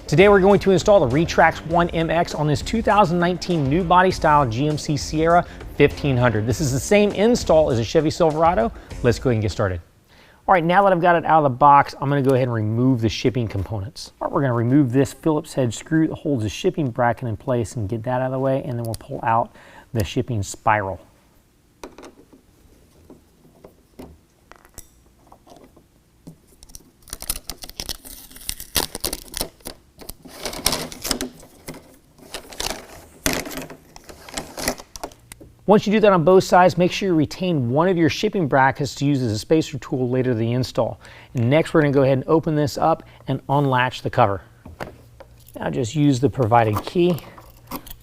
Today we're going to install the RetraxONE MX on this 2019 new body style GMC Sierra 1500. This is the same install as a Chevy Silverado. Let's go ahead and get started. All right, now that I've got it out of the box, I'm gonna go ahead and remove the shipping components. All right, we're gonna remove this Phillips head screw that holds the shipping bracket in place and get that out of the way, and then we'll pull out the shipping spiral. Once you do that on both sides, make sure you retain one of your shipping brackets to use as a spacer tool later in the install. And next, we're going to go ahead and open this up and unlatch the cover. Now just use the provided key,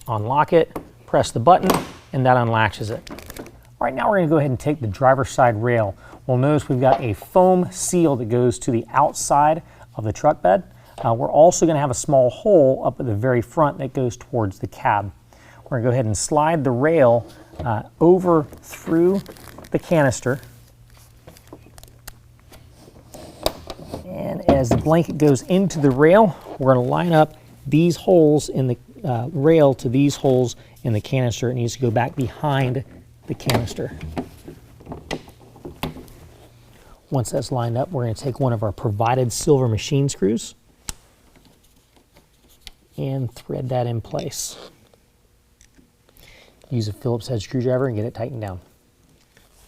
unlock it, press the button, and that unlatches it. All right, now we're going to go ahead and take the driver's side rail. Well, notice we've got a foam seal that goes to the outside of the truck bed. We're also going to have a small hole up at the very front that goes towards the cab. We're going to go ahead and slide the rail over through the canister, and as the blanket goes into the rail, we're going to line up these holes in the rail to these holes in the canister. It needs to go back behind the canister. Once that's lined up, we're going to take one of our provided silver machine screws and thread that in place. Use a Phillips head screwdriver and get it tightened down.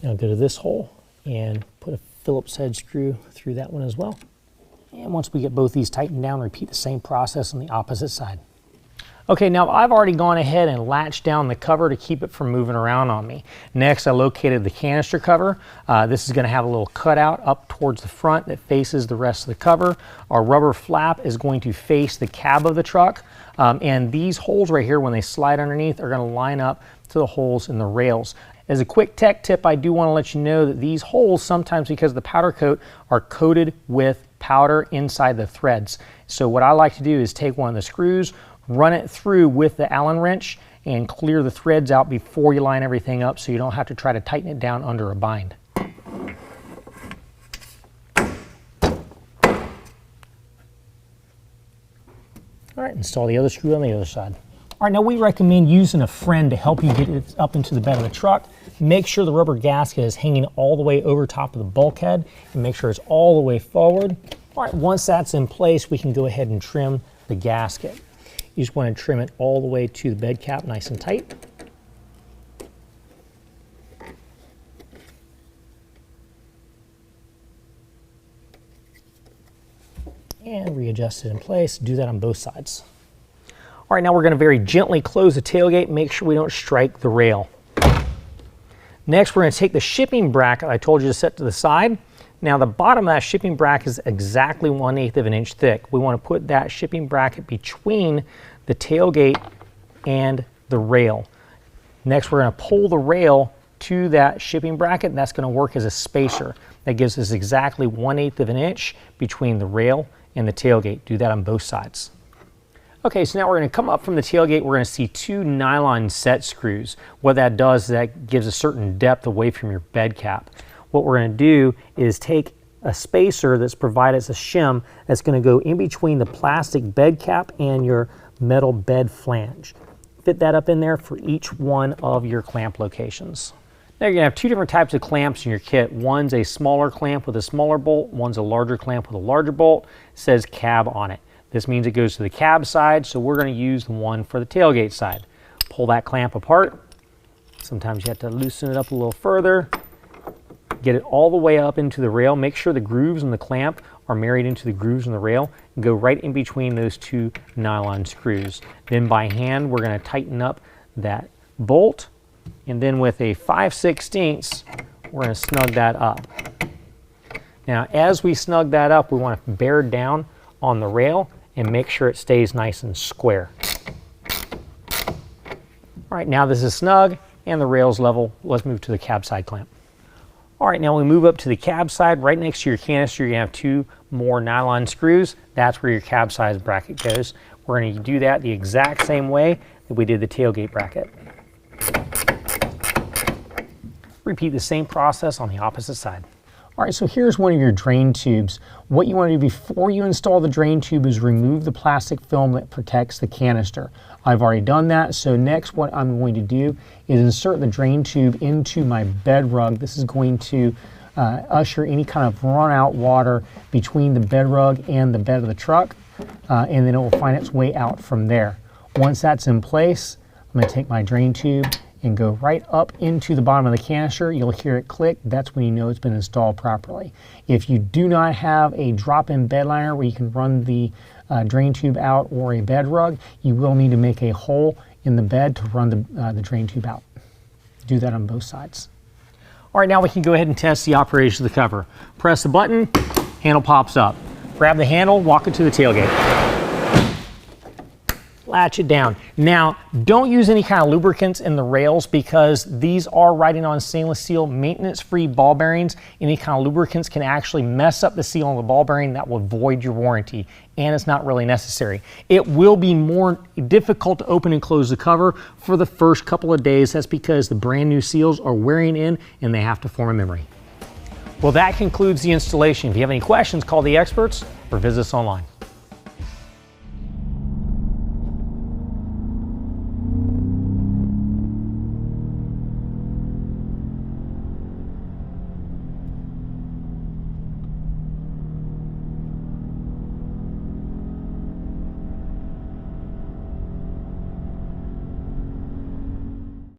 Now go to this hole and put a Phillips head screw through that one as well. And once we get both these tightened down, repeat the same process on the opposite side. Okay, now I've already gone ahead and latched down the cover to keep it from moving around on me. Next, I located the canister cover. This is going to have a little cutout up towards the front that faces the rest of the cover. Our rubber flap is going to face the cab of the truck. And these holes right here, when they slide underneath, are going to line up to the holes in the rails. As a quick tech tip, I do want to let you know that these holes, sometimes because of the powder coat, are coated with powder inside the threads. So what I like to do is take one of the screws, run it through with the Allen wrench, and clear the threads out before you line everything up so you don't have to try to tighten it down under a bind. All right, install the other screw on the other side. All right, now we recommend using a friend to help you get it up into the bed of the truck. Make sure the rubber gasket is hanging all the way over top of the bulkhead, and make sure it's all the way forward. All right, once that's in place, we can go ahead and trim the gasket. You just want to trim it all the way to the bed cap nice and tight. And readjust it in place. Do that on both sides. All right, now we're going to very gently close the tailgate. Make sure we don't strike the rail. Next, we're going to take the shipping bracket I told you to set to the side. Now, the bottom of that shipping bracket is exactly 1/8 of an inch thick. We want to put that shipping bracket between the tailgate and the rail. Next, we're going to pull the rail to that shipping bracket, and that's going to work as a spacer. That gives us exactly 1/8 of an inch between the rail and the tailgate. Do that on both sides. Okay, so now we're going to come up from the tailgate. We're going to see two nylon set screws. What that does is that gives a certain depth away from your bed cap. What we're going to do is take a spacer that's provided as a shim that's going to go in between the plastic bed cap and your metal bed flange. Fit that up in there for each one of your clamp locations. Now you're going to have two different types of clamps in your kit. One's a smaller clamp with a smaller bolt. One's a larger clamp with a larger bolt. It says cab on it. This means it goes to the cab side, so we're going to use the one for the tailgate side. Pull that clamp apart. Sometimes you have to loosen it up a little further. Get it all the way up into the rail. Make sure the grooves in the clamp are married into the grooves in the rail, and go right in between those two nylon screws. Then by hand, we're going to tighten up that bolt, and then with a 5/16, we're going to snug that up. Now, as we snug that up, we want to bear down on the rail and make sure it stays nice and square. All right, now this is snug and the rail's level. Let's move to the cab side clamp. All right, now we move up to the cab side. Right next to your canister, you're going to have two more nylon screws. That's where your cab side bracket goes. We're going to do that the exact same way that we did the tailgate bracket. Repeat the same process on the opposite side. All right, so here's one of your drain tubes. What you want to do before you install the drain tube is remove the plastic film that protects the canister. I've already done that, so next what I'm going to do is insert the drain tube into my bed rug. This is going to usher any kind of run out water between the bed rug and the bed of the truck, and then it will find its way out from there. Once that's in place, I'm going to take my drain tube and go right up into the bottom of the canister. You'll hear it click. That's when you know it's been installed properly. If you do not have a drop-in bed liner where you can run the drain tube out, or a bed rug, you will need to make a hole in the bed to run the drain tube out. Do that on both sides. All right, now we can go ahead and test the operation of the cover. Press the button, handle pops up. Grab the handle, walk it to the tailgate. Latch it down. Now, don't use any kind of lubricants in the rails because these are riding on stainless steel maintenance-free ball bearings. Any kind of lubricants can actually mess up the seal on the ball bearing. That will void your warranty, and it's not really necessary. It will be more difficult to open and close the cover for the first couple of days. That's because the brand new seals are wearing in and they have to form a memory. Well, that concludes the installation. If you have any questions, call the experts or visit us online.